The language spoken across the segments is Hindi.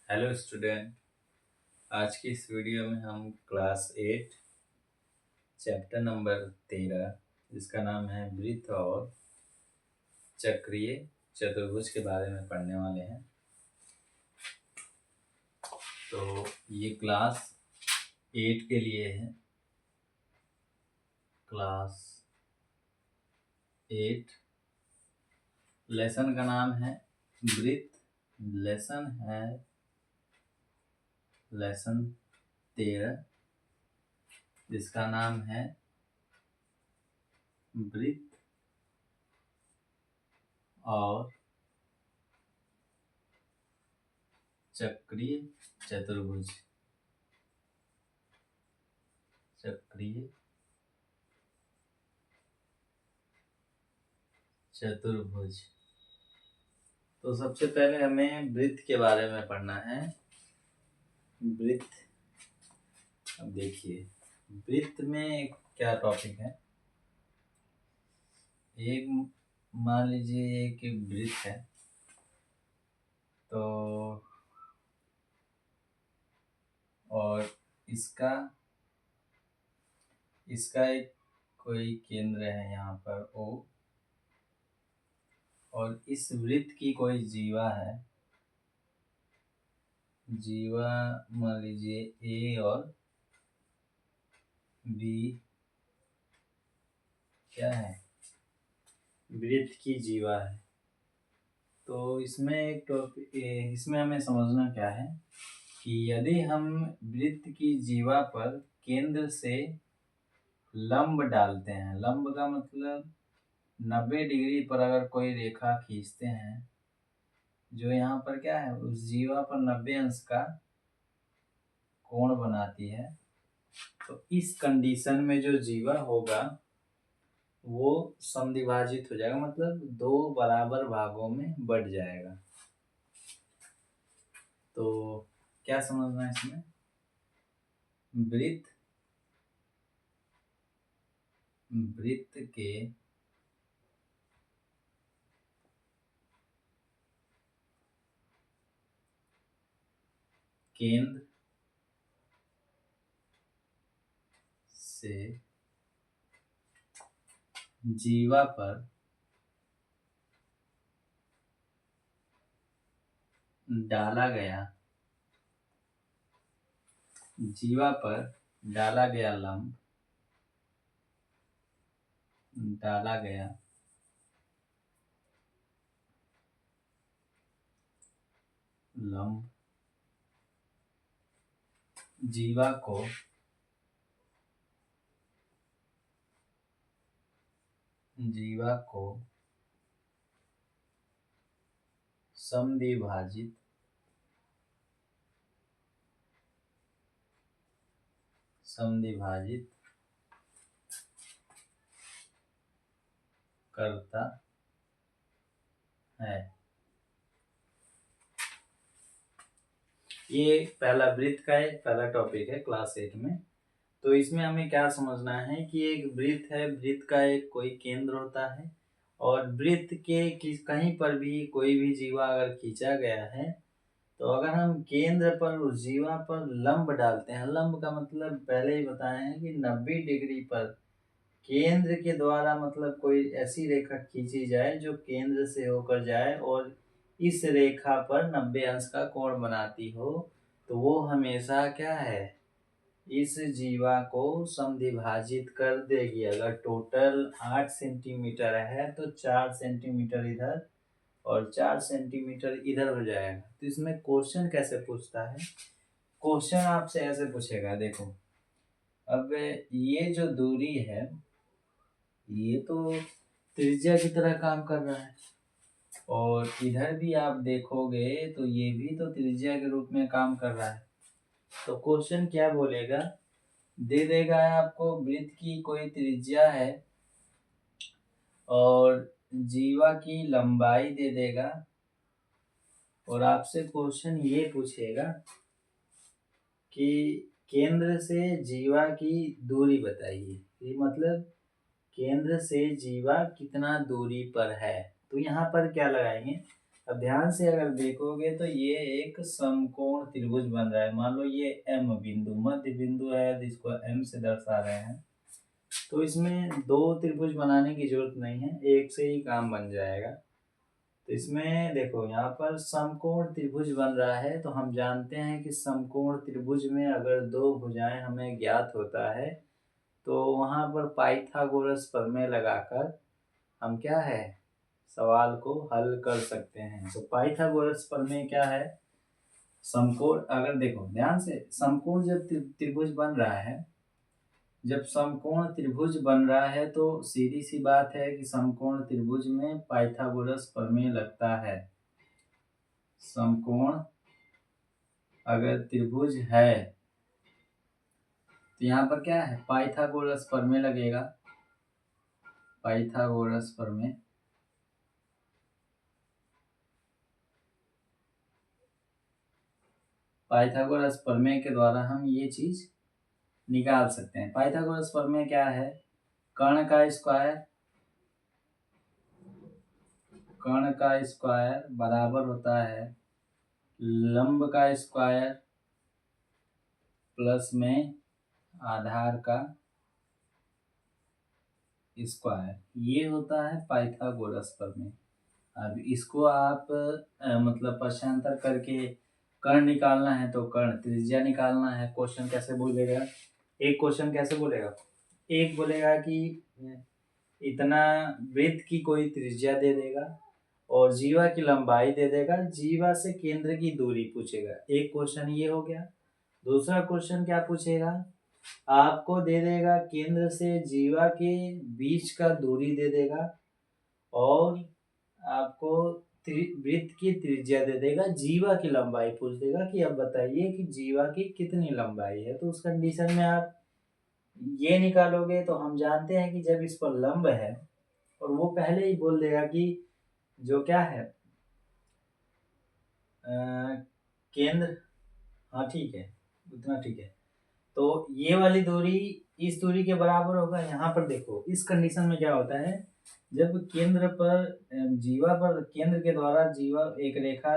Hello student. आज की इस वीडियो में हम क्लास 8 चैप्टर नंबर 13 जिसका नाम है वृत्त और चक्रीय चतुर्भुज के बारे में पढ़ने वाले हैं। तो ये क्लास 8 के लिए है। क्लास 8 लेसन का नाम है वृत्त। लेसन है लेसन 13 जिसका नाम है वृत्त और चक्रीय चतुर्भुज। चक्रीय चतुर्भुज। तो सबसे पहले हमें वृत्त के बारे में पढ़ना है। वृत्त, अब देखिए वृत्त में क्या टॉपिक है। एक मान लीजिए एक वृत्त है, तो और इसका इसका एक कोई केंद्र है यहाँ पर O, और इस वृत्त की कोई जीवा है। जीवा मान लीजिए A और B क्या है, वृत्त की जीवा है। तो इसमें हमें समझना क्या है कि यदि हम वृत्त की जीवा पर केंद्र से लंब डालते हैं, लंब का मतलब 90 डिग्री पर अगर कोई रेखा खींचते हैं जो यहाँ पर क्या है उस जीवा पर 90 अंश का कोण बनाती है, तो इस कंडीशन में जो जीवा होगा वो समद्विभाजित हो जाएगा, मतलब दो बराबर भागों में बट जाएगा। तो क्या समझना है इसमें, वृत्त के केंद्र से जीवा पर डाला गया जीवा पर डाला गया लंब डाला गया लंब जीवा को समद्विभाजित करता है। ये पहला वृत्त का एक पहला टॉपिक है क्लास 8 में। तो इसमें हमें क्या समझना है कि एक वृत्त है, वृत्त का एक कोई केंद्र होता है और वृत्त के कहीं पर भी कोई भी जीवा अगर खींचा गया है तो अगर हम केंद्र पर उस जीवा पर लंब डालते हैं, लंब का मतलब पहले ही बताए हैं कि 90 डिग्री पर केंद्र के द्वारा मतलब कोई ऐसी रेखा खींची जाए जो केंद्र से होकर जाए और इस रेखा पर 90 अंश का कोण बनाती हो, तो वो हमेशा क्या है इस जीवा को समद्विभाजित कर देगी। अगर टोटल 8 सेंटीमीटर है तो 4 सेंटीमीटर इधर और 4 सेंटीमीटर इधर हो जाएगा। तो इसमें क्वेश्चन कैसे पूछता है, क्वेश्चन आपसे ऐसे पूछेगा, देखो अब ये जो दूरी है ये तो त्रिज्या की तरह काम कर रहा है और इधर भी आप देखोगे तो ये भी तो त्रिज्या के रूप में काम कर रहा है। तो क्वेश्चन क्या बोलेगा, दे देगा आपको वृत्त की कोई त्रिज्या है और जीवा की लंबाई दे देगा और आपसे क्वेश्चन ये पूछेगा कि केंद्र से जीवा की दूरी बताइए। ये मतलब केंद्र से जीवा कितना दूरी पर है। तो यहाँ पर क्या लगाएंगे, अब ध्यान से अगर देखोगे तो ये एक समकोण त्रिभुज बन रहा है। मान लो ये एम बिंदु मध्य बिंदु है, जिसको एम से दर्शा रहे हैं। तो इसमें दो त्रिभुज बनाने की जरूरत नहीं है, एक से ही काम बन जाएगा। तो इसमें देखो यहाँ पर समकोण त्रिभुज बन रहा है, तो हम जानते हैं कि समकोण त्रिभुज में अगर दो भुजाएं हमें ज्ञात होता है तो वहाँ पर पाइथागोरस प्रमेय लगाकर हम क्या है सवाल को हल कर सकते हैं। तो पाइथागोरस प्रमेय क्या है, समकोण अगर देखो ध्यान से, समकोण जब त्रिभुज बन रहा है, जब समकोण त्रिभुज बन रहा है तो सीधी सी बात है कि समकोण त्रिभुज में पाइथागोरस प्रमेय लगता है। समकोण अगर त्रिभुज है तो यहाँ पर क्या है पाइथागोरस प्रमेय लगेगा। पाइथागोरस प्रमेय पाइथागोरस प्रमेय के द्वारा हम ये चीज निकाल सकते हैं। पाइथागोरस प्रमेय क्या है, कर्ण का स्क्वायर बराबर होता है लंब का स्क्वायर प्लस में आधार का स्क्वायर, ये होता है पाइथागोरस प्रमेय। अब इसको आप मतलब पक्षांतर करके कर्ण निकालना है तो कर्ण त्रिज्या निकालना है। क्वेश्चन कैसे बोलेगा, एक क्वेश्चन कैसे बोलेगा, एक बोलेगा कि इतना वृत्त की कोई त्रिज्या दे देगा और जीवा की लंबाई दे देगा, जीवा से केंद्र की दूरी पूछेगा। एक क्वेश्चन ये हो गया। दूसरा क्वेश्चन क्या पूछेगा, आपको दे देगा केंद्र से जीवा के बीच का दूरी दे देगा और आपको वृत्त की त्रिज्या दे देगा, जीवा की लंबाई पूछ देगा कि अब बताइए कि जीवा की कितनी लंबाई है। तो उस कंडीशन में आप ये निकालोगे तो हम जानते हैं कि जब इस पर लंब है और वो पहले ही बोल देगा कि जो क्या है केंद्र, हाँ ठीक है उतना ठीक है, तो ये वाली दूरी इस दूरी के बराबर होगा। यहाँ पर देखो इस कंडीशन में क्या होता है, जब केंद्र पर जीवा पर केंद्र के द्वारा जीवा एक रेखा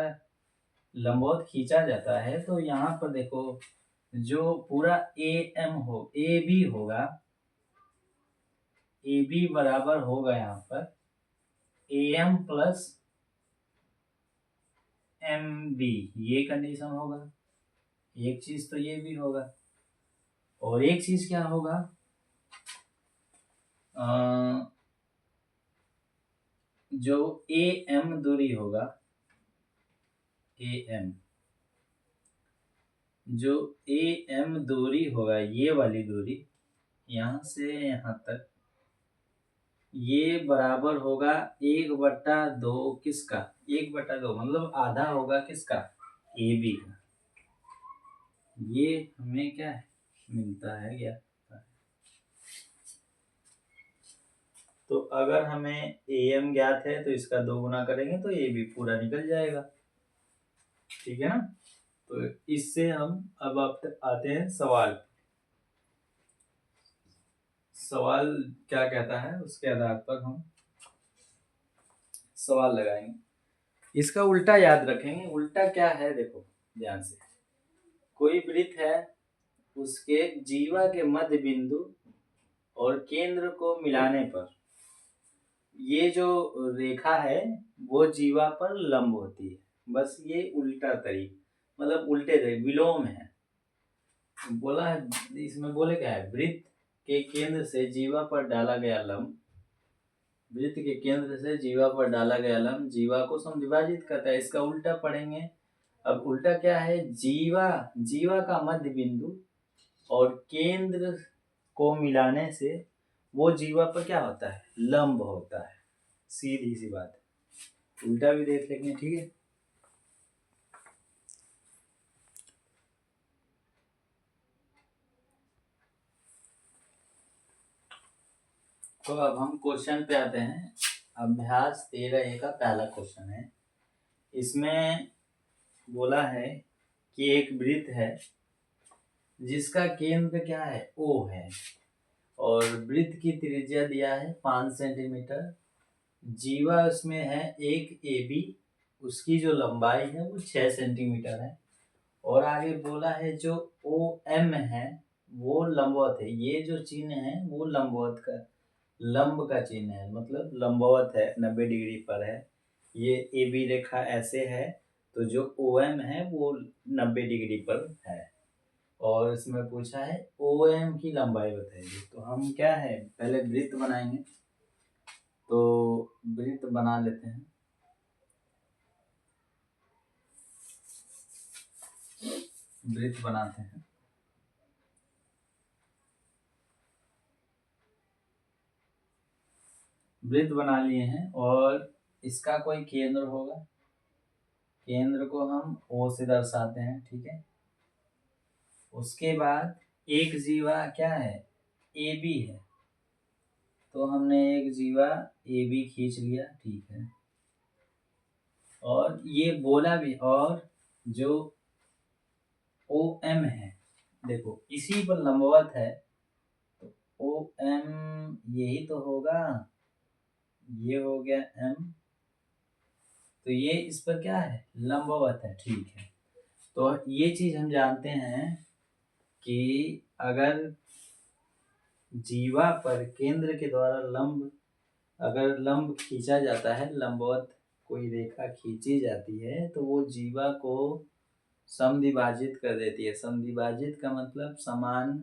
लंबवत खींचा जाता है तो यहाँ पर देखो जो पूरा ए बी होगा, ए बी बराबर होगा यहाँ पर A M plus M B, ये कंडीशन होगा। एक चीज तो ये भी होगा और एक चीज क्या होगा, जो ए एम दूरी होगा, ए एम जो ए एम दूरी होगा, ये वाली दूरी यहाँ से यहाँ तक, ये बराबर होगा 1/2 किसका, 1/2 मतलब आधा होगा किसका, ए बी का। ये हमें क्या है मिलता है क्या, तो अगर हमें ए एम ज्ञात है तो इसका 2 गुना करेंगे तो ए बी पूरा निकल जाएगा, ठीक है ना। तो इससे हम अब आते हैं सवाल। सवाल क्या कहता है उसके आधार पर हम सवाल लगाएंगे। इसका उल्टा याद रखेंगे। उल्टा क्या है देखो ध्यान से, कोई वृत्त है, उसके जीवा के मध्य बिंदु और केंद्र को मिलाने पर ये जो रेखा है वो जीवा पर लंब होती है। बस ये उल्टा तरीका मतलब उल्टे तरीके विलोम है। बोला है इसमें, बोले क्या है, वृत्त के केंद्र से जीवा पर डाला गया लंब, वृत्त के केंद्र से जीवा पर डाला गया लंब जीवा को समद्विभाजित करता है। इसका उल्टा पढ़ेंगे। अब उल्टा क्या है, जीवा का मध्य बिंदु और केंद्र को मिलाने से वो जीवा पर क्या होता है लंब होता है। सीधी सी बात है, उल्टा भी देख लेंगे, ठीक है। तो अब हम क्वेश्चन पे आते हैं। अभ्यास 13A का पहला क्वेश्चन है। इसमें बोला है कि एक वृत्त है जिसका केंद्र क्या है ओ है और वृत्त की त्रिज्या दिया है 5 सेंटीमीटर, जीवा उसमें है 1 AB उसकी जो लंबाई है वो 6 सेंटीमीटर है। और आगे बोला है जो ओ एम है वो लंबवत है। ये जो चिन्ह है वो लंबवत का, लंब का चिन्ह है, मतलब लंबवत है, 90 डिग्री पर है। ये ए बी रेखा ऐसे है, तो जो ओ एम है वो 90 डिग्री पर है। और इसमें पूछा है ओ एम की लंबाई बताइए। तो हम क्या है, पहले वृत्त बनाएंगे। तो वृत्त बना लेते हैं। वृत्त बनाते हैं। वृत्त बना लिए हैं और इसका कोई केंद्र होगा। केंद्र को हम ओ से दर्शाते हैं, ठीक है। उसके बाद एक जीवा क्या है, ए बी है। तो हमने एक जीवा ए बी खींच लिया, ठीक है। और ये बोला भी, और जो ओ एम है देखो इसी पर लंबवत है, तो ओ एम यही तो होगा, ये हो गया एम, तो ये इस पर क्या है, लंबवत है, ठीक है। तो ये चीज हम जानते हैं कि अगर जीवा पर केंद्र के द्वारा लंब, अगर लंब खींचा जाता है, लंबवत कोई रेखा खींची जाती है, तो वो जीवा को समद्विभाजित कर देती है। समद्विभाजित का मतलब समान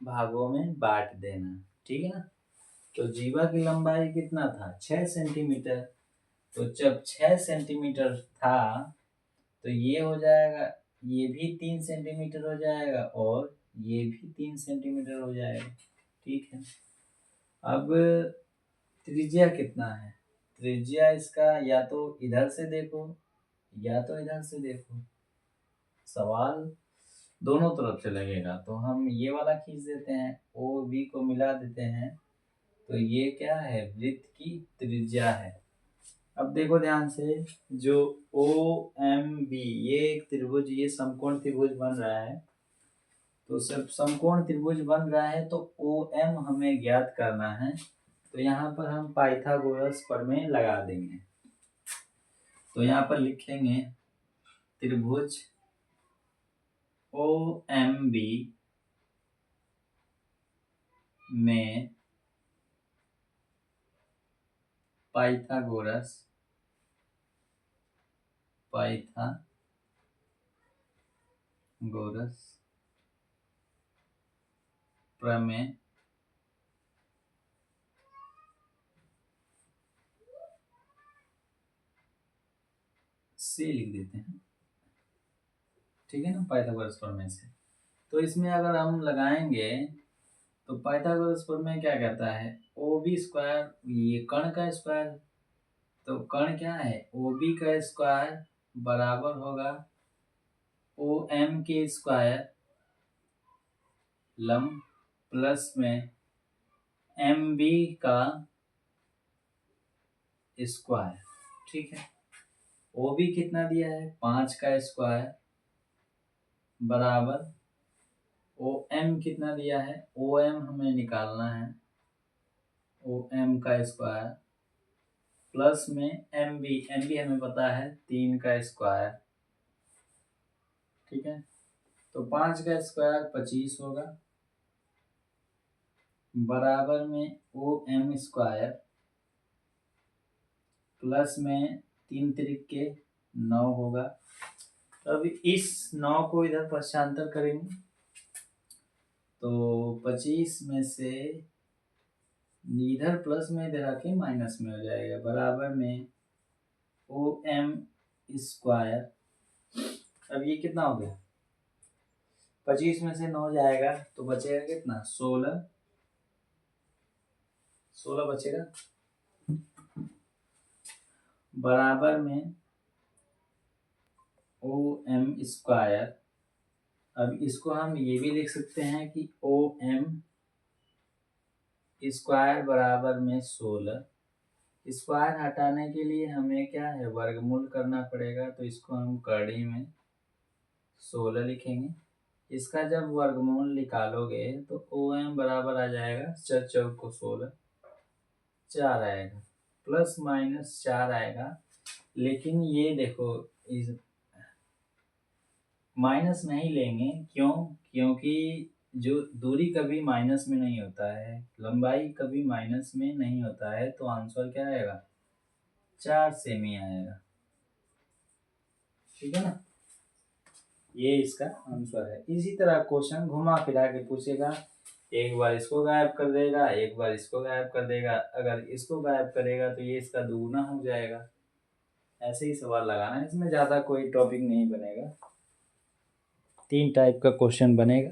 भागों में बांट देना, ठीक है ना। तो जीवा की लंबाई कितना था, 6 सेंटीमीटर। तो जब 6 सेंटीमीटर था तो ये हो जाएगा, ये भी 3 सेंटीमीटर हो जाएगा और ये भी 3 सेंटीमीटर हो जाएगा, ठीक है। अब त्रिज्या कितना है, त्रिज्या इसका या तो इधर से देखो या तो इधर से देखो, सवाल दोनों तरफ से लगेगा। तो हम ये वाला खींच देते हैं, ओ बी को मिला देते हैं, तो ये क्या है, वृत्त की त्रिज्या है। अब देखो ध्यान से, जो ओ एम बी ये एक त्रिभुज, ये समकोण त्रिभुज बन रहा है। तो सब समकोण त्रिभुज बन रहा है, तो ओ एम हमें ज्ञात करना है। तो यहाँ पर हम पाइथागोरस प्रमेय लगा देंगे। तो यहाँ पर लिखेंगे त्रिभुज ओ एम बी में पाइथागोरस प्रमेय से लिख देते हैं, ठीक है ना, पाइथागोरस प्रमेय से। तो इसमें अगर हम लगाएंगे तो पाइथागोरस प्रमेय क्या कहता है, ओ बी स्क्वायर, ये कर्ण का स्क्वायर, तो कर्ण क्या है, ओ बी का स्क्वायर बराबर होगा ओ एम के स्क्वायर लंब प्लस में एम बी का स्क्वायर, ठीक है। ओ बी कितना दिया है, 5 का स्क्वायर बराबर ओ एम कितना दिया है, ओ एम हमें निकालना है, ओ एम का स्क्वायर प्लस में एम बी हमें पता है 3 का स्क्वायर, ठीक है। तो 5 का स्क्वायर 25 होगा बराबर में ओ एम स्क्वायर प्लस में 3 त्रिक के 9 होगा। तो अब इस 9 को इधर पक्षांतर करेंगे, तो 25 में से इधर प्लस में इधर आके माइनस में हो जाएगा, बराबर में ओ एम स्क्वायर। अब ये कितना हो गया, 25 में से 9 जाएगा तो बचेगा कितना, 16 बचेगा बराबर में ओ एम स्क्वायर। अब इसको हम ये भी लिख सकते हैं कि ओ एम स्क्वायर बराबर में 16। स्क्वायर हटाने के लिए हमें क्या है, वर्गमूल करना पड़ेगा, तो इसको हम कड़ी में 16 लिखेंगे। इसका जब वर्गमूल निकालोगे तो ओ एम बराबर आ जाएगा 4 चौक को 16, 4 आएगा, प्लस माइनस 4 आएगा। लेकिन ये देखो, इस माइनस नहीं लेंगे, क्यों? क्योंकि जो दूरी कभी माइनस में नहीं होता है, लंबाई कभी माइनस में नहीं होता है, तो आंसर क्या आएगा? 4 सेमी आएगा। ठीक है ना, ये इसका आंसर है। इसी तरह क्वेश्चन घुमा फिरा के पूछेगा, एक बार इसको गायब कर देगा, एक बार इसको गायब कर देगा, अगर इसको गायब करेगा तो ये इसका दुगुना हो जाएगा। ऐसे ही सवाल लगाना है, इसमें ज़्यादा कोई टॉपिक नहीं बनेगा। 3 टाइप का क्वेश्चन बनेगा,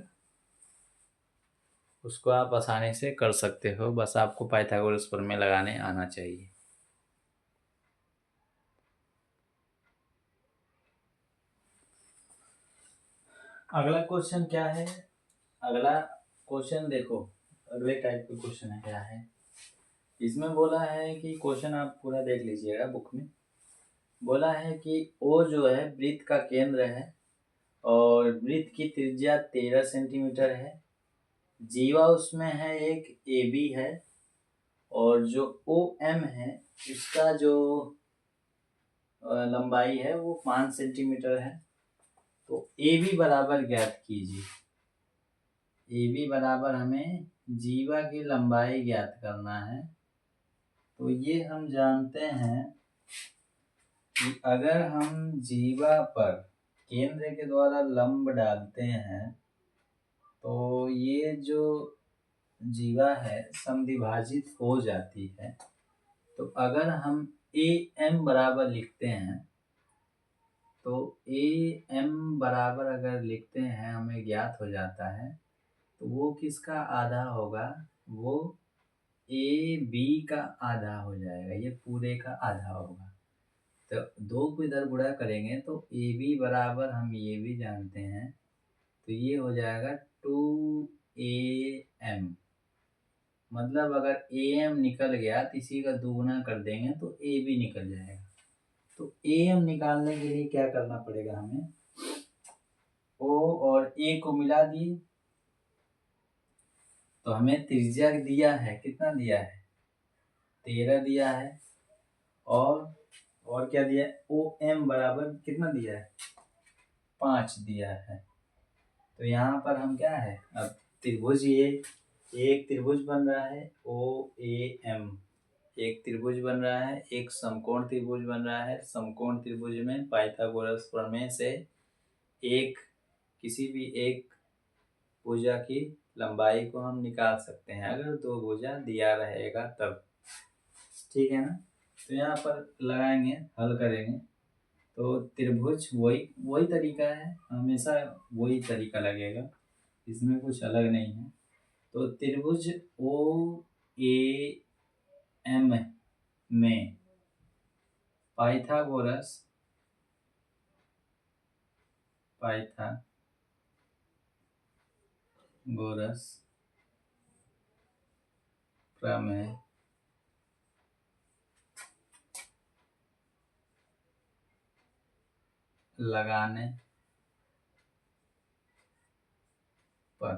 उसको आप आसानी से कर सकते हो, बस आपको पाइथागोरस प्रमेय लगाने आना चाहिए। अगला क्वेश्चन क्या है? अगला क्वेश्चन देखो, अगले टाइप का क्वेश्चन है क्या है। इसमें बोला है कि क्वेश्चन आप पूरा देख लीजिएगा बुक में। बोला है कि ओ जो है वृत्त का केंद्र है और वृत्त की त्रिज्या 13 सेंटीमीटर है। जीवा उसमें है एक, ए बी है, और जो ओ एम है उसका जो लंबाई है वो 5 सेंटीमीटर है। तो ए बी बराबर ज्ञात कीजिए। ए बी बराबर हमें जीवा की लंबाई ज्ञात करना है। तो ये हम जानते हैं कि अगर हम जीवा पर केंद्र के द्वारा लंब डालते हैं तो ये जो जीवा है समद्विभाजित हो जाती है। तो अगर हम ए एम बराबर लिखते हैं, तो ए एम बराबर अगर लिखते हैं, हमें ज्ञात हो जाता है, तो वो किसका आधा होगा? वो ए बी का आधा हो जाएगा, ये पूरे का आधा होगा। तो 2 को इधर गुणा करेंगे तो ए बी बराबर हम ये भी जानते हैं, तो ये हो जाएगा 2am। मतलब अगर am निकल गया तो इसी का दुगुना कर देंगे तो a भी निकल जाएगा। तो am निकालने के लिए क्या करना पड़ेगा हमें? o और a को मिला दिए, तो हमें त्रिज्या दिया है, कितना दिया है? 13 दिया है। और क्या दिया है? ओ एम बराबर कितना दिया है? 5 दिया है। तो यहाँ पर हम क्या है, अब त्रिभुज, ये एक त्रिभुज बन रहा है ओ ए एम, एक त्रिभुज बन रहा है, एक समकोण त्रिभुज बन रहा है। समकोण त्रिभुज में पाइथागोरस प्रमेय से एक किसी भी एक भुजा की लंबाई को हम निकाल सकते हैं, अगर 2 भुजा दिया रहेगा तब। ठीक है ना, तो यहाँ पर लगाएंगे, हल करेंगे, तो त्रिभुज वही वही तरीका है, हमेशा वही तरीका लगेगा, इसमें कुछ अलग नहीं है। तो त्रिभुज ओ ए एम में पाइथागोरस प्रमेय लगाने पर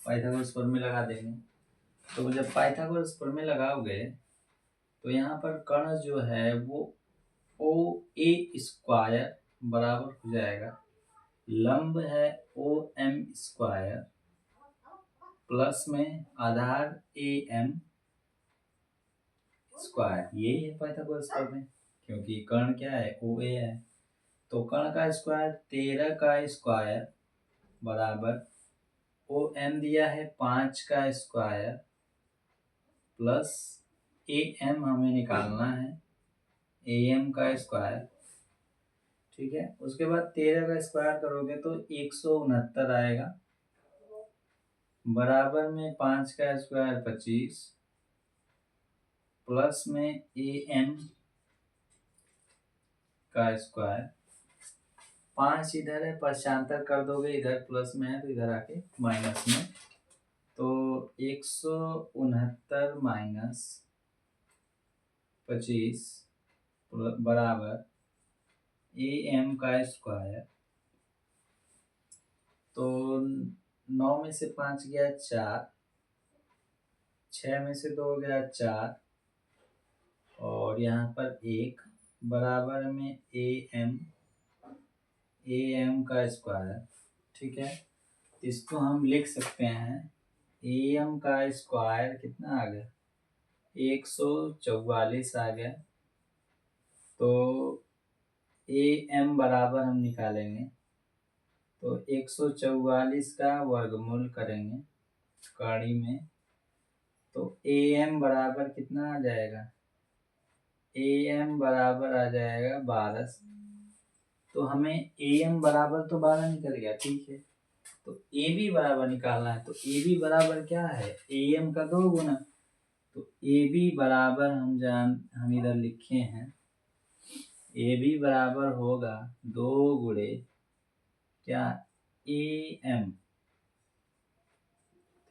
पाइथागोरस प्रमेय लगा देंगे। तो जब पाइथागोरस प्रमेय लगाओगे तो यहाँ पर कर्ण जो है वो ओ ए स्क्वायर बराबर हो जाएगा, लंब है ओ एम स्क्वायर प्लस में आधार ए एम स्क्वायर। यही है पाइथागोरस प्रमेय, क्योंकि कर्ण क्या है? ओ ए है। तो कर्ण का स्क्वायर 13 का स्क्वायर बराबर ओ एम दिया है 5 का स्क्वायर प्लस ए एम हमें निकालना है, ए एम का स्क्वायर। ठीक है, उसके बाद 13 का स्क्वायर करोगे तो 169 आएगा, बराबर में 5 का स्क्वायर 25 प्लस में ए एम का स्क्वायर। 5 इधर है, पक्षांतर कर दोगे, इधर प्लस में है तो इधर आके माइनस में, तो 169 माइनस 25 बराबर ए एम का स्क्वायर। तो 9 में से 5 गया 4, 6 में से 2 गया 4, और यहाँ पर एक बराबर में ए एम का स्क्वायर, ठीक है। इसको हम लिख सकते हैं, ए एम का स्क्वायर कितना आ गया, 144 आ गया। तो ए एम बराबर हम निकालेंगे तो 144 का वर्गमूल करेंगे कड़ी में, तो ए एम बराबर कितना आ जाएगा, ए एम बराबर आ जाएगा 12। तो हमें ए एम बराबर तो 12 निकल गया, ठीक है। तो ए बी बराबर निकालना है, तो ए बी बराबर क्या है, ए एम का 2 गुना। तो ए बी बराबर हम इधर लिखे हैं, ए बी बराबर होगा 2 गुणे क्या, ए एम।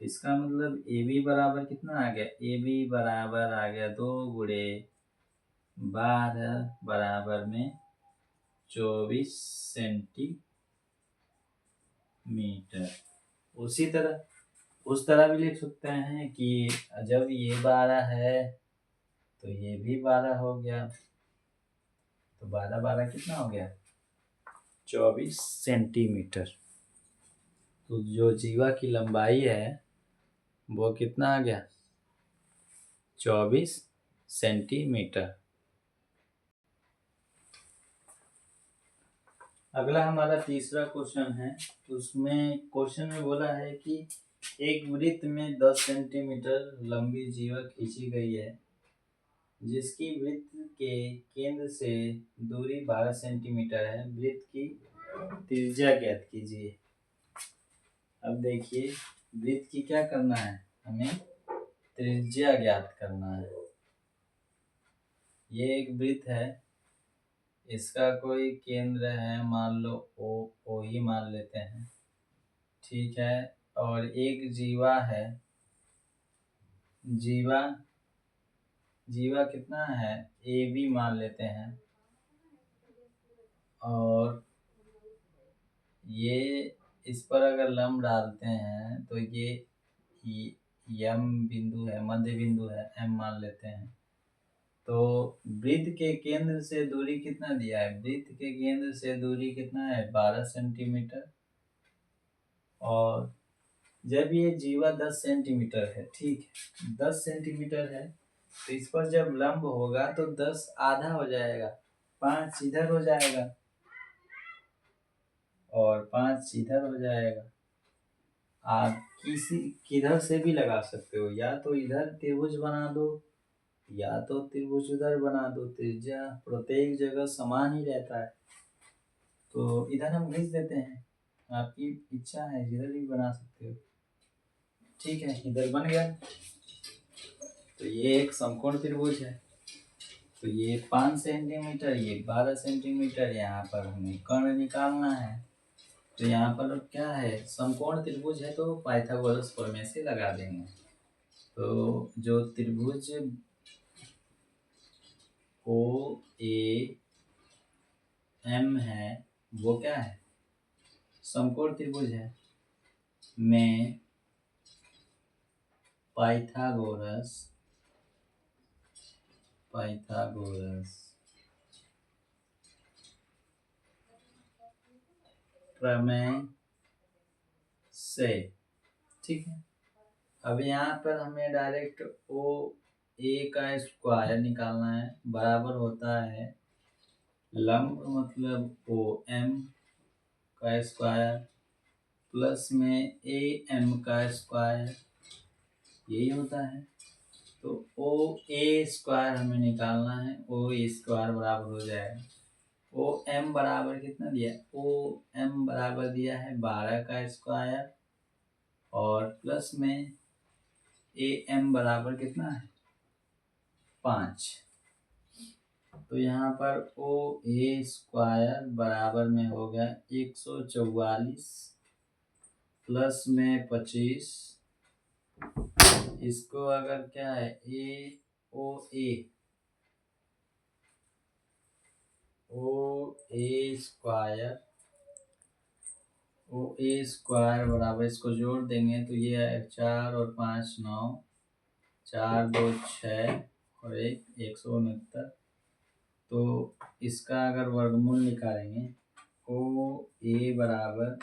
तो इसका मतलब ए बी बराबर कितना आ गया, ए बी बराबर आ गया 2 गुणे 12 बराबर में 24 सेंटीमीटर। उसी तरह उस तरह भी लिख सकते हैं कि जब ये 12 है तो ये भी 12 हो गया, तो 12 12 कितना हो गया, 24 सेंटीमीटर। तो जो जीवा की लंबाई है वो कितना आ गया, 24 सेंटीमीटर। अगला हमारा तीसरा क्वेश्चन है। उसमें क्वेश्चन में बोला है कि एक वृत्त में 10 सेंटीमीटर लंबी जीवा खींची गई है, जिसकी वृत्त के केंद्र से दूरी 12 सेंटीमीटर है। वृत्त की त्रिज्या ज्ञात कीजिए। अब देखिए, वृत्त की क्या करना है, हमें त्रिज्या ज्ञात करना है। ये एक वृत्त है, इसका कोई केंद्र है, मान लो ओ ही मान लेते हैं, ठीक है। और एक जीवा है, जीवा कितना है, ए बी मान लेते हैं। और ये इस पर अगर लंब डालते हैं तो ये यम बिंदु है, मध्य बिंदु है, एम मान लेते हैं। तो वृत्त के केंद्र से दूरी कितना दिया है, वृत्त के केंद्र से दूरी कितना है, 12 सेंटीमीटर। और जब ये जीवा 10 सेंटीमीटर है, ठीक है, 10 सेंटीमीटर है, तो इस पर जब लंब होगा तो 10 आधा हो जाएगा, 5 इधर हो जाएगा और 5 इधर हो जाएगा। आप किधर से भी लगा सकते हो, या तो इधर त्रिभुज बना दो या तो त्रिभुज उधर बना दो, त्रिज्या प्रत्येक जगह समान ही रहता है। तो इधर हम घिस देते हैं, आपकी इच्छा है जिधर भी बना सकते हो, ठीक है। इधर बन गया। तो ये एक समकोण त्रिभुज है, तो ये 5 सेंटीमीटर, ये 12 सेंटीमीटर। यहाँ पर हमें कर्ण निकालना है, तो यहाँ पर क्या है, समकोण त्रिभुज है तो पाइथागोरस प्रमेय से लगा देंगे। तो जो त्रिभुज ओ ए एम है वो क्या है, समकोण त्रिभुज है। में पाइथागोरस प्रमेय से, ठीक है। अब यहाँ पर हमें डायरेक्ट ओ ए का स्क्वायर निकालना है, बराबर होता है लंब मतलब ओ एम का स्क्वायर प्लस में ए एम का स्क्वायर, यही होता है। तो ओ ए स्क्वायर हमें निकालना है, ओ ए स्क्वायर बराबर हो जाएगा, ओ एम बराबर कितना दिया, ओ एम बराबर दिया है 12 का स्क्वायर और प्लस में ए एम बराबर कितना है, 5। तो यहाँ पर ओ ए स्क्वायर बराबर में हो गया 144 प्लस में 25। इसको अगर क्या है, ओ ए स्क्वायर बराबर, इसको जोड़ देंगे तो ये है 4 और 5 9, 4 2 6 और एक 169। तो इसका अगर वर्गमूल निकालेंगे, ओ ए बराबर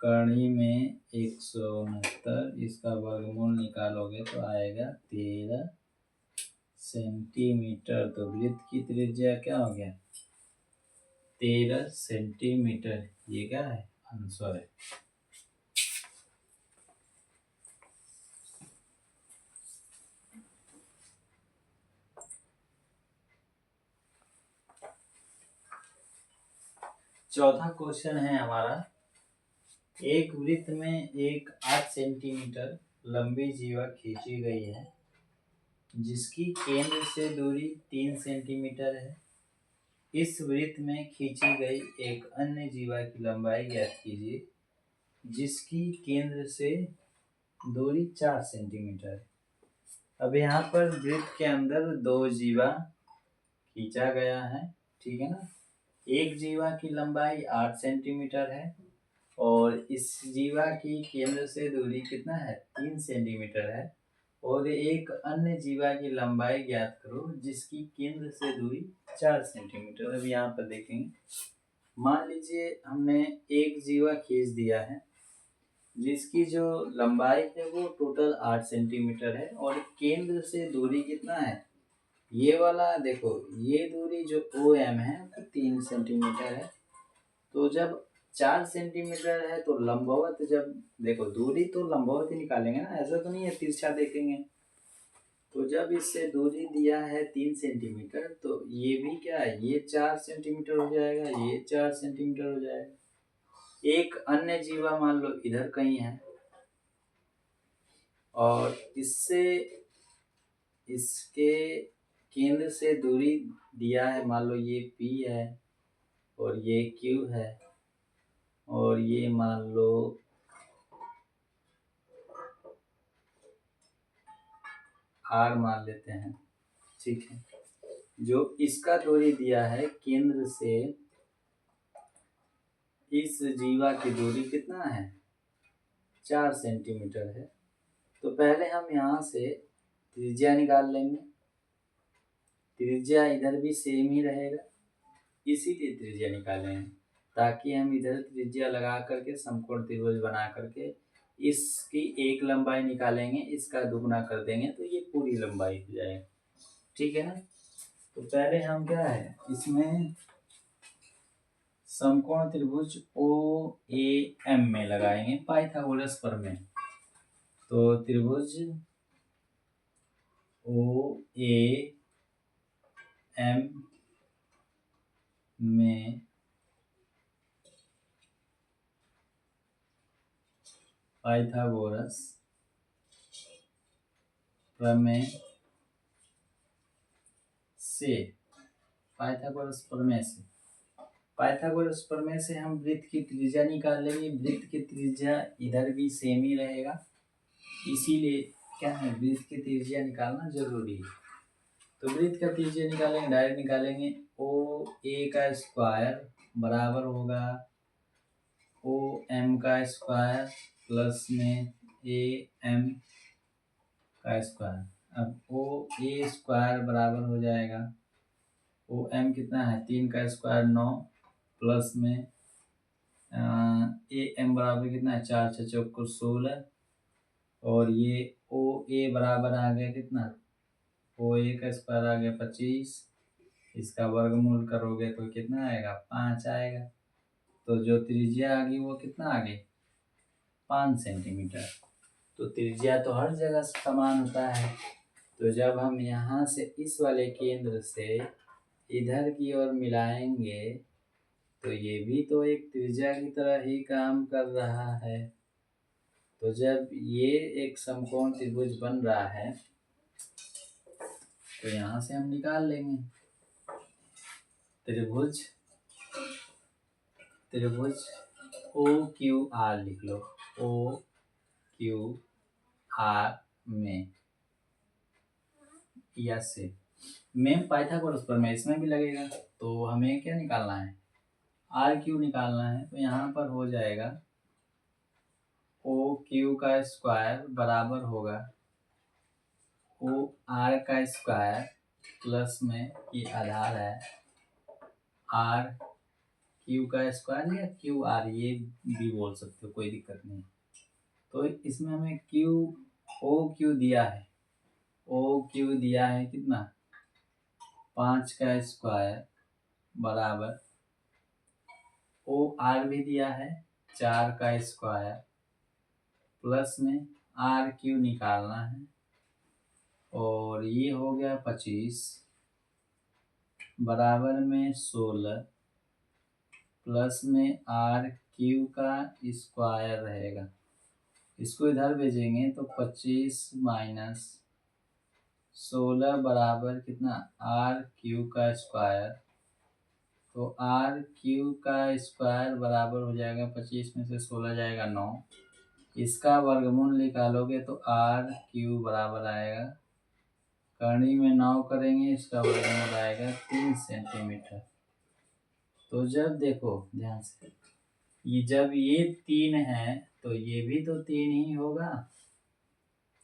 करनी में 169, इसका वर्गमूल निकालोगे तो आएगा 13 सेंटीमीटर। तो वृत्त की त्रिज्या क्या हो गया? 13 सेंटीमीटर। ये क्या है? आंसर है। चौथा क्वेश्चन है हमारा, एक वृत्त में एक 8 सेंटीमीटर लंबी जीवा खींची गई है जिसकी केंद्र से दूरी 3 सेंटीमीटर है। इस वृत्त में खींची गई एक अन्य जीवा की लंबाई ज्ञात कीजिए जिसकी केंद्र से दूरी 4 सेंटीमीटर है। अब यहाँ पर वृत्त के अंदर 2 जीवा खींचा गया है, ठीक है ना। एक जीवा की लंबाई 8 सेंटीमीटर है और इस जीवा की केंद्र से दूरी कितना है? 3 सेंटीमीटर है। और एक अन्य जीवा की लंबाई ज्ञात करो जिसकी केंद्र से दूरी 4 सेंटीमीटर। अब यहाँ पर देखेंगे, मान लीजिए हमने एक जीवा खींच दिया है जिसकी जो लंबाई है वो टोटल 8 सेंटीमीटर है और केंद्र से दूरी कितना है? ये वाला देखो, ये दूरी जो ओ एम है वो 3 सेंटीमीटर है। तो जब 4 सेंटीमीटर है तो लंबवत, जब देखो दूरी तो लंबवत ही निकालेंगे ना, ऐसा तो नहीं है तिरछा देखेंगे। तो जब इससे दूरी दिया है 3 सेंटीमीटर तो ये भी क्या है? ये 4 सेंटीमीटर हो जाएगा, ये 4 सेंटीमीटर हो जाएगा। एक अन्य जीवा मान लो इधर कहीं है और इससे इसके केंद्र से दूरी दिया है, मान लो ये P है और ये Q है और ये मान लो R मान लेते हैं, ठीक है। जो इसका दूरी दिया है केंद्र से इस जीवा की दूरी कितना है? 4 सेंटीमीटर है। तो पहले हम यहाँ से त्रिज्या निकाल लेंगे। त्रिज्या इधर भी सेम ही रहेगा, इसीलिए त्रिज्या निकालेंगे ताकि हम इधर त्रिज्या लगा करके समकोण त्रिभुज बना करके इसकी एक लंबाई निकालेंगे, इसका दुगना कर देंगे तो ये पूरी लंबाई हो जाएगी, ठीक है ना। तो पहले हम क्या है, इसमें समकोण त्रिभुज ओ ए एम में लगाएंगे पाइथागोरस प्रमेय। तो त्रिभुज ओ ए एम में पाइथागोरस प्रमेय से, पाइथागोरस प्रमेय से हम वृत्त की त्रिज्या निकाल लेंगे। वृत्त की त्रिज्या इधर भी सेम ही रहेगा, इसीलिए क्या है, वृत्त की त्रिज्या निकालना जरूरी है। तो वृत्त का त्रिज्या निकालेंगे, डायरेक्ट निकालेंगे। ओ ए का स्क्वायर बराबर होगा ओ एम का स्क्वायर प्लस में ए एम का स्क्वायर। अब ओ ए स्क्वायर बराबर हो जाएगा, ओ एम कितना है? 3 का स्क्वायर 9 प्लस में ए एम बराबर कितना है? 4 6 चौको 16 और ये ओ ए बराबर आ गया कितना? ओ ए का स्क्वायर आ गया 25। इसका वर्गमूल करोगे तो कितना आएगा? 5 आएगा। तो जो त्रिज्या आ गई वो कितना आ गई? 5 सेंटीमीटर। तो त्रिज्या तो हर जगह समान होता है। तो जब हम यहाँ से इस वाले केंद्र से इधर की ओर मिलाएंगे तो ये भी तो एक त्रिज्या की तरह ही काम कर रहा है। तो जब ये एक समकोण त्रिभुज बन रहा है तो यहाँ से हम निकाल लेंगे त्रिभुज ओ क्यू आर, लिख लो ओ क्यू आर में, या से में पाइथागोरस प्रमेय इसमें भी लगेगा। तो हमें क्या निकालना है? आर क्यू निकालना है। तो यहाँ पर हो जाएगा ओ क्यू का स्क्वायर बराबर होगा ओ आर का स्क्वायर प्लस में ये आधार है आर क्यू का स्क्वायर या क्यू आर, ये भी बोल सकते हो, कोई दिक्कत नहीं। तो इसमें हमें क्यू दिया है, ओ क्यू दिया है कितना, 5 का स्क्वायर बराबर ओ आर भी दिया है 4 का स्क्वायर प्लस में आर क्यू निकालना है, और ये हो गया 25 बराबर में 16 प्लस में आर क्यू का स्क्वायर रहेगा। इसको इधर भेजेंगे तो 25 माइनस 16 बराबर कितना, आर क्यू का स्क्वायर। तो आर क्यू का स्क्वायर बराबर हो जाएगा 25 में से 16 जाएगा 9, इसका वर्गमूल निकालोगे तो आर क्यू बराबर आएगा, करनी में 9 करेंगे, इसका वर्गमूल आएगा 3 सेंटीमीटर। तो जब देखो ध्यान से, ये जब ये 3 है तो ये भी तो 3 ही होगा,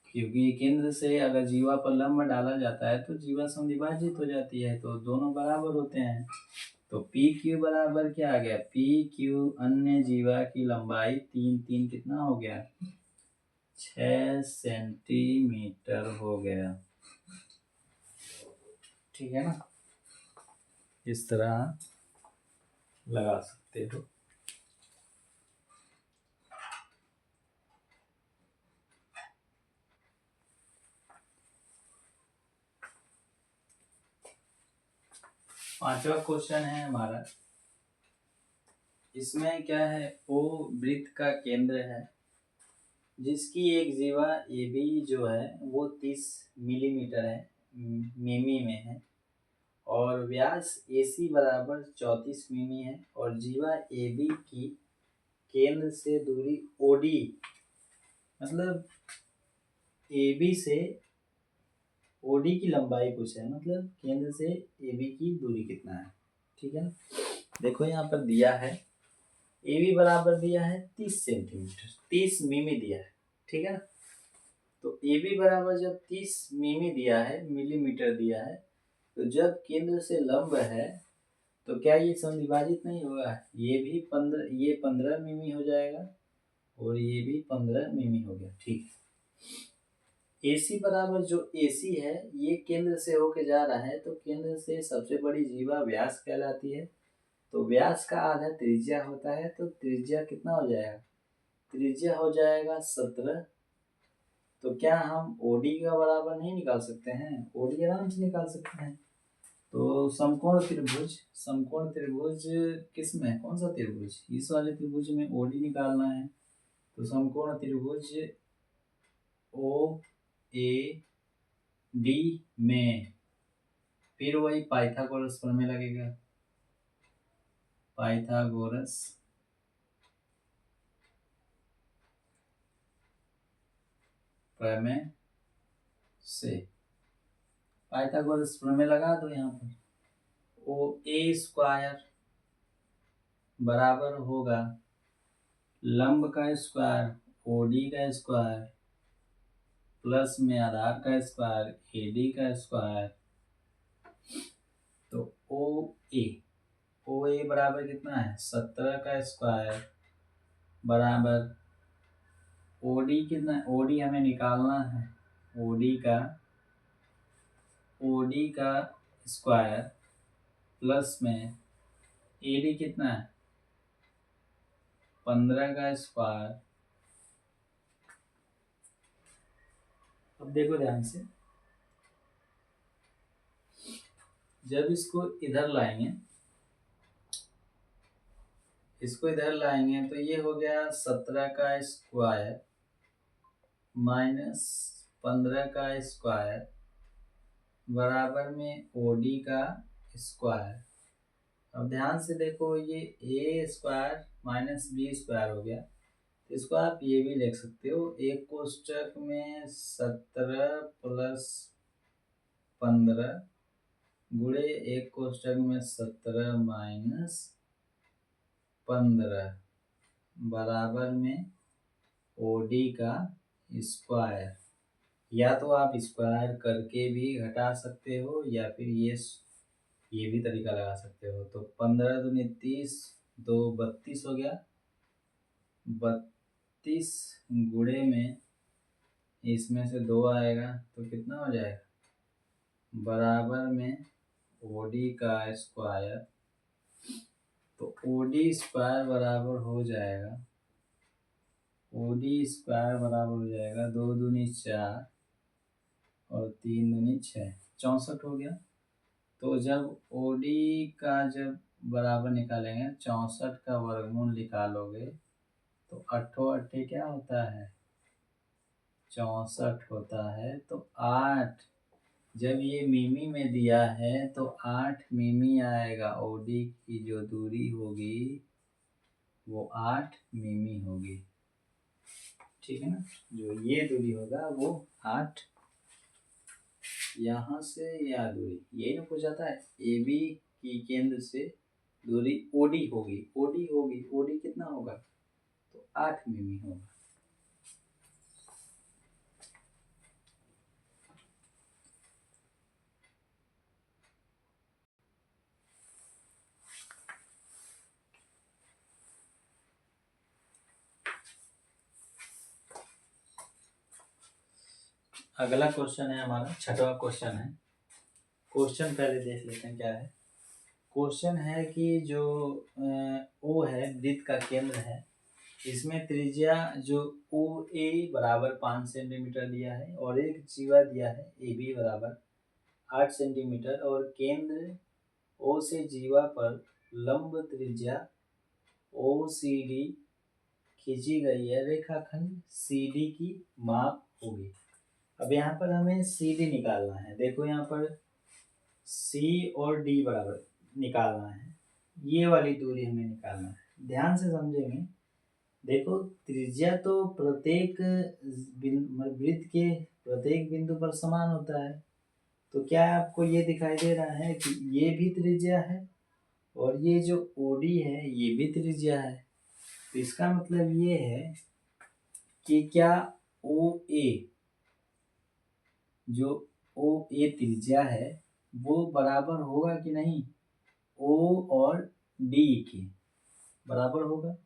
क्योंकि केंद्र से अगर जीवा पर लंब डाला जाता है तो जीवा समद्विभाजित हो जाती है, तो दोनों बराबर होते हैं। तो पी क्यू बराबर क्या आ गया, पी क्यू अन्य जीवा की लंबाई 3 3 कितना हो गया, 6 सेंटीमीटर हो गया। ठीक है ना, इस तरह लगा सकते हो। पांचवा क्वेश्चन है हमारा, इसमें क्या है, ओ वृत्त का केंद्र है जिसकी एक जीवा ए बी जो है वो 30 मिलीमीटर है, मिमी में है, और व्यास ए सी बराबर 34 मिमी है, और जीवा ए बी की केंद्र से दूरी ओ डी, मतलब ए बी से ओ डी की लंबाई कुछ है, मतलब केंद्र से ए बी की दूरी कितना है। ठीक है ना, देखो यहाँ पर दिया है ए बी बराबर दिया है 30 सेंटीमीटर, 30 मिमी दिया है। ठीक है ना, तो ए बी बराबर जब 30 मिमी दिया है, मिलीमीटर दिया है, तो जब केंद्र से लंब है तो क्या ये समद्विभाजित नहीं होगा, ये भी 15 मिमी हो जाएगा और ये भी 15 मिमी हो गया। ठीक है, AC बराबर जो AC है ये केंद्र से होके जा रहा है, तो केंद्र से सबसे बड़ी जीवा व्यास कहलाती है, तो व्यास का आधा त्रिज्या होता है, तो त्रिज्या कितना हो जाएगा, त्रिज्या हो जाएगा 17। तो क्या हम OD का बराबर नहीं निकाल सकते हैं, OD आराम से निकाल सकते हैं। तो समकोण त्रिभुज किस में, कौन सा त्रिभुज, इस वाले त्रिभुज में OD निकालना है, तो समकोण त्रिभुज ओ ए डी में फिर वही पाइथागोरस प्रमेय लगेगा, पाइथागोरस प्रमेय से पाइथागोरस प्रमेय लगा दो यहाँ पर, ओ ए स्क्वायर बराबर होगा लंब का स्क्वायर ओ डी का स्क्वायर प्लस में आधार का स्क्वायर ए डी का स्क्वायर। तो ओ ए बराबर कितना है, 17 का स्क्वायर बराबर ओ डी कितना है, ओ डी हमें निकालना है, ओ डी का स्क्वायर प्लस में ए डी कितना है, 15 का स्क्वायर। अब देखो ध्यान से, जब इसको इधर लाएंगे तो ये हो गया 17 का स्क्वायर माइनस 15 का स्क्वायर बराबर में ओडी का स्क्वायर। अब ध्यान से देखो, ये ए स्क्वायर माइनस बी स्क्वायर हो गया, तो इसको आप ये भी लिख सकते हो, एक कोष्टक में 17 प्लस 15 गुणे एक कोष्टक में 17 माइनस 15 बराबर में ओडी का स्क्वायर। या तो आप स्क्वायर करके भी घटा सकते हो या फिर ये भी तरीका लगा सकते हो। तो 15 दूनी 30, 2 32 हो गया। 32 गुणे में इसमें से 2 आएगा तो कितना हो जाएगा, बराबर में ओडी का स्क्वायर। तो ओडी स्क्वायर बराबर हो जाएगा, ओडी स्क्वायर बराबर हो जाएगा 2 दूनी 4 और 3 दूनी 6, 64 हो गया। तो जब ओडी का जब बराबर निकालेंगे, 64 का वर्गमूल निकालोगे तो 8 क्या होता है, 64 होता है। तो 8, जब ये मिमी में दिया है तो 8 मिमी आएगा। ओडी की जो दूरी होगी वो 8 मिमी होगी, ठीक है ना। जो ये दूरी होगा वो 8, यहाँ से यह दूरी, यही ना पूछा था, ए बी की केंद्र से दूरी ओडी होगी, ओडी कितना होगा, तो 8 मिमी होगा। अगला क्वेश्चन है हमारा, छठवां क्वेश्चन है। क्वेश्चन पहले देख लेते हैं क्या है। क्वेश्चन है कि जो ओ है, वृत्त का केंद्र है, इसमें त्रिज्या जो ओ ए बराबर 5 सेंटीमीटर दिया है और एक जीवा दिया है ए बी बराबर 8 सेंटीमीटर, और केंद्र ओ से जीवा पर लंब त्रिज्या ओ सी डी खींची गई है। रेखाखंड सी डी की माप होगी। अब यहाँ पर हमें सी डी निकालना है। देखो यहाँ पर सी और डी बराबर निकालना है, ये वाली दूरी हमें निकालना है। ध्यान से समझेंगे। देखो त्रिज्या तो प्रत्येक वृत्त के प्रत्येक बिंदु पर समान होता है। तो क्या आपको ये दिखाई दे रहा है कि ये भी त्रिज्या है और ये जो ओडी है ये भी त्रिज्या है। तो इसका मतलब ये है कि क्या ओ ए, जो ओ ए त्रिज्या है वो बराबर होगा कि नहीं, ओ और डी के बराबर होगा।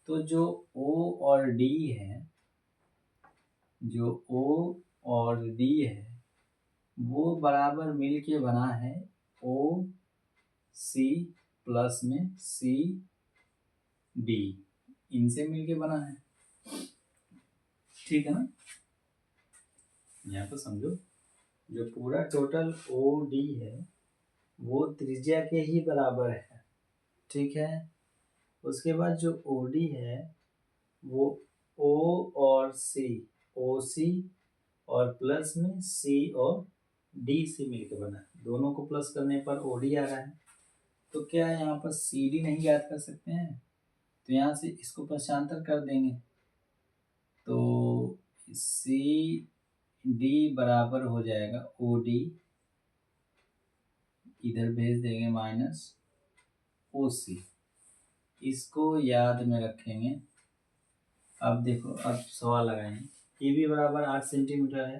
तो जो ओ और डी है, जो ओ और डी है वो बराबर मिलके बना है ओ सी प्लस में सी डी, इनसे मिलके बना है, ठीक है ना। यहाँ पर समझो, जो पूरा टोटल ओ डी है वो त्रिज्या के ही बराबर है, ठीक है। उसके बाद जो ओ डी है वो ओ और सी, ओ सी और प्लस में सी और डी से मिलकर बना है। दोनों को प्लस करने पर ओ डी आ रहा है। तो क्या यहाँ पर सी डी नहीं याद कर सकते हैं, तो यहाँ से इसको पक्षांतर कर देंगे। तो सी डी बराबर हो जाएगा ओ डी, इधर भेज देंगे माइनस ओ सी, इसको याद में रखेंगे। अब देखो, अब सवाल लगाएंगे। ए बी बराबर 8 सेंटीमीटर है,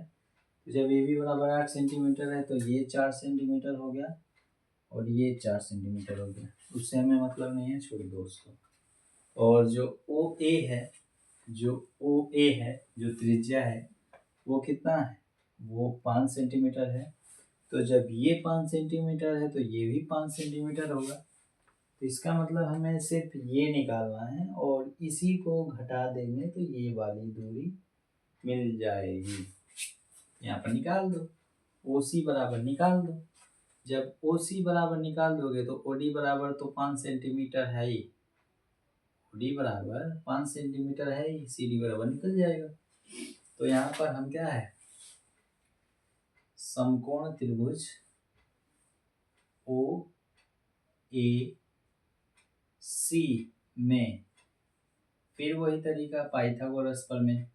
तो जब ए बी बराबर 8 सेंटीमीटर है तो ये 4 सेंटीमीटर हो गया और ये 4 सेंटीमीटर हो गया। उससे हमें मतलब नहीं है, छोड़ दो उसको। और जो ओ ए है, जो ओ ए है, जो त्रिज्या है वो कितना है, वो 5 सेंटीमीटर है। तो जब ये 5 सेंटीमीटर है तो ये भी 5 सेंटीमीटर होगा। तो इसका मतलब हमें सिर्फ ये निकालना है और इसी को घटा देंगे तो ये वाली दूरी मिल जाएगी। यहाँ पर निकाल दो, ओ सी बराबर निकाल दो। जब ओ सी बराबर निकाल दोगे तो ओ डी बराबर तो 5 सेंटीमीटर है ही, ओ डी बराबर 5 सेंटीमीटर है ही, सी डी बराबर निकल जाएगा। तो यहाँ पर हम क्या है, समकोण त्रिभुज ओ ए सी में फिर वही तरीका पाइथागोरस प्रमेय,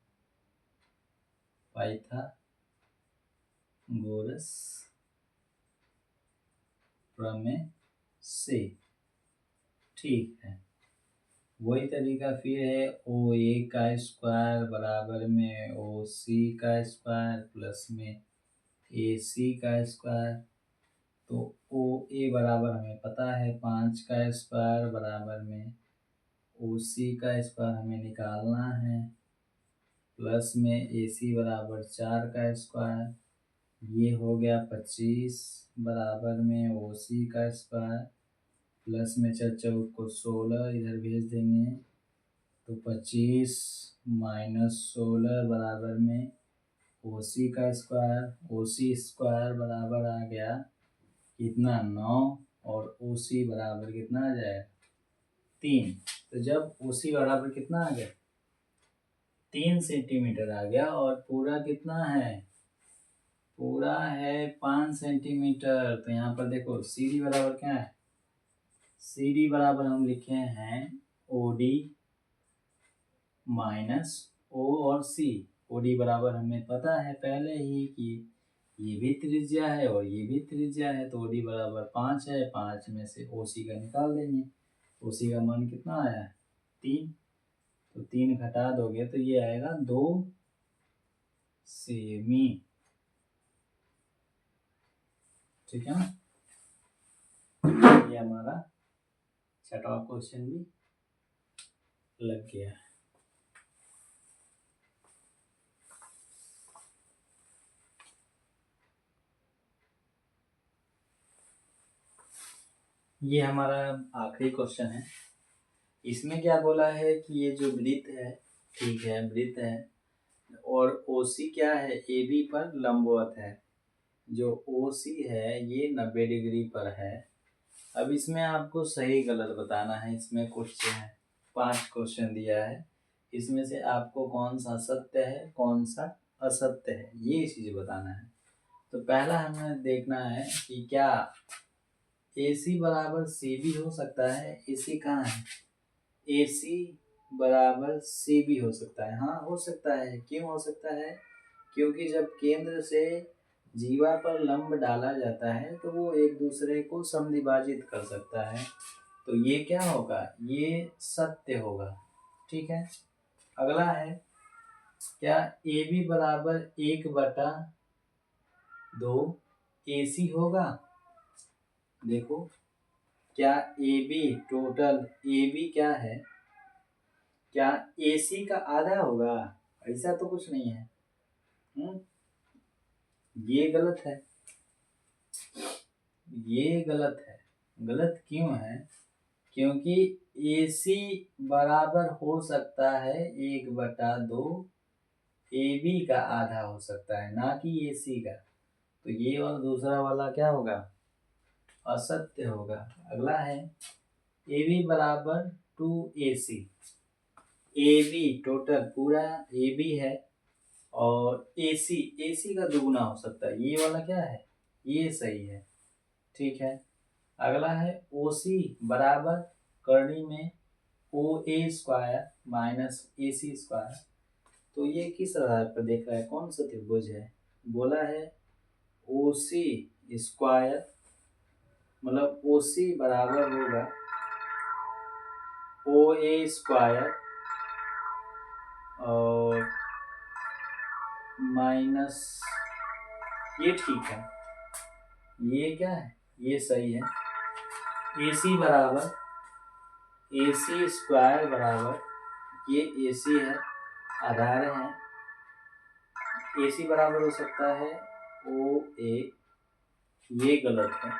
पाइथागोरस प्रमेय से, ठीक है। वही तरीका फिर है, ओ ए का स्क्वायर बराबर में ओ सी का स्क्वायर प्लस में ए सी का स्क्वायर। तो ओ ए बराबर हमें पता है 5 का स्क्वायर बराबर में ओ सी का स्क्वायर हमें निकालना है, प्लस में ए सी बराबर 4 का स्क्वायर, ये हो गया 25 बराबर में ओ सी का स्क्वायर, प्लस में 4 को 16 इधर भेज देंगे, तो 25 माइनस 16 बराबर में ओ सी का स्क्वायर, ओ सी स्क्वायर बराबर आ गया कितना 9, और ओ सी बराबर कितना आ जाएगा 3। तो जब ओ सी बराबर कितना आ गया 3 सेंटीमीटर आ गया, और पूरा कितना है, पूरा है 5 सेंटीमीटर। तो यहाँ पर देखो सी डी बराबर क्या है, सी डी बराबर हम लिखे हैं ओ डी माइनस ओ और सी। ओ डी बराबर हमें पता है पहले ही कि ये भी त्रिज्या है और ये भी त्रिज्या है, तो ओ डी बराबर 5 है, 5 में से ओ सी का निकाल देंगे। ओ सी का मान कितना आया है 3, तो 3 घटा दोगे तो ये आएगा 2 सेमी। ठीक है ना, ये हमारा छठा क्वेश्चन भी लग गया है। ये हमारा आखिरी क्वेश्चन है। इसमें क्या बोला है कि ये जो वृत्त है, ठीक है वृत्त है, और ओसी क्या है ए बी पर लंबवत है। जो ओसी है ये 90 डिग्री पर है। अब इसमें आपको सही गलत बताना है। इसमें क्वेश्चन है 5 क्वेश्चन दिया है, इसमें से आपको कौन सा सत्य है कौन सा असत्य है ये चीज़ बताना है। तो पहला हमें देखना है कि क्या AC बराबर CB हो सकता है। AC कहाँ है, AC बराबर CB हो सकता है। हाँ हो सकता है। क्यों हो सकता है, क्योंकि जब केंद्र से जीवा पर लंब डाला जाता है तो वो एक दूसरे को समद्विभाजित कर सकता है। तो ये क्या होगा, ये सत्य होगा। ठीक है, अगला है क्या AB बराबर 1/2 AC होगा। देखो क्या AB टोटल AB क्या है, क्या AC का आधा होगा, ऐसा तो कुछ नहीं है। ये गलत है, ये गलत है। गलत क्यों है, क्योंकि AC बराबर हो सकता है 1/2 AB का आधा हो सकता है, ना कि AC का। तो ये और दूसरा वाला क्या होगा, असत्य होगा। अगला है AB बराबर 2AC। AB टोटल पूरा AB है और AC का दुगुना हो सकता है। ये वाला क्या है, ये सही है। ठीक है, अगला है OC बराबर करनी में OA square minus AC square. तो ये किस आधार पर देख रहा है, कौन सा त्रिभुज है, बोला है OC स्क्वायर, मतलब OC बराबर होगा OA स्क्वायर और माइनस, ये ठीक है, ये क्या है, ये सही है। AC बराबर AC स्क्वायर बराबर, ये AC है, आधार है। AC बराबर हो सकता है OA, ये गलत है,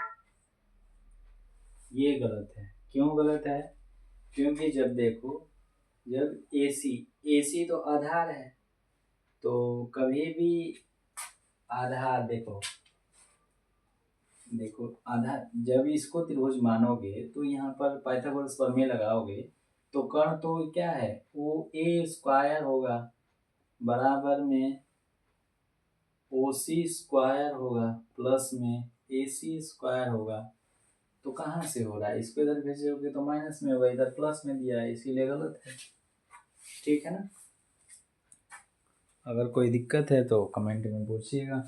ये गलत है। क्यों गलत है, क्योंकि जब देखो जब AC तो आधार है, तो कभी भी आधार देखो आधार, जब इसको त्रिभुज मानोगे तो यहाँ पर पाइथागोरस प्रमेय लगाओगे तो कर्ण तो क्या है OA स्क्वायर होगा बराबर में OC स्क्वायर होगा प्लस में AC स्क्वायर होगा। तो कहाँ से हो रहा है, इसको इधर भेजोगे तो माइनस में होगा, इधर प्लस में दिया है, इसीलिए गलत है। ठीक है ना, अगर कोई दिक्कत है तो कमेंट में पूछिएगा।